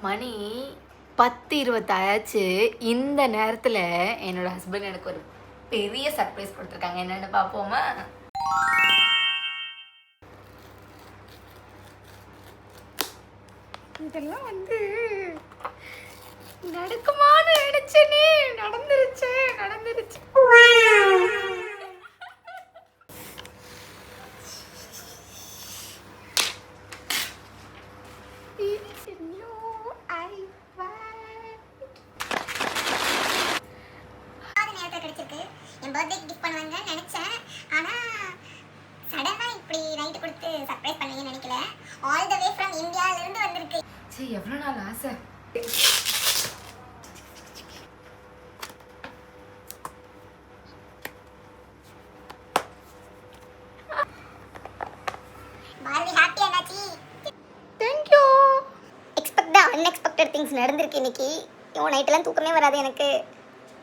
மணி 10:20 ஆயாச்சு. இந்த நேரத்தில் என்னோட ஹஸ்பண்ட் எனக்கு ஒரு பெரிய சர்ப்ரைஸ் கொடுத்துருக்காங்க. என்னென்னு பார்ப்போமா? இதெல்லாம் வந்து நடக்குமான்னு நினைச்சேனே, நடந்துருச்சு. என் பர்த்டேக்கு கிஃப்ட் பண்ணுவாங்கன்னு நினைச்சேன். ஆனால் சடனாக இப்படி நைட்டு கொடுத்து சர்ப்ரைஸ் பண்ணுவீங்கன்னு நினைக்கல. ஆல் த வே ஃப்ரம் இந்தியாவிலேருந்து வந்திருக்கு. சரி, எவ்வளோ நாள் ஆசை. பாரதி ஹாப்பி அண்ணாச்சி. Thank you. Expect the unexpected things நடந்திருக்கு இன்னைக்கு. நைட்டெல்லாம் தூக்கமே வராது எனக்கு.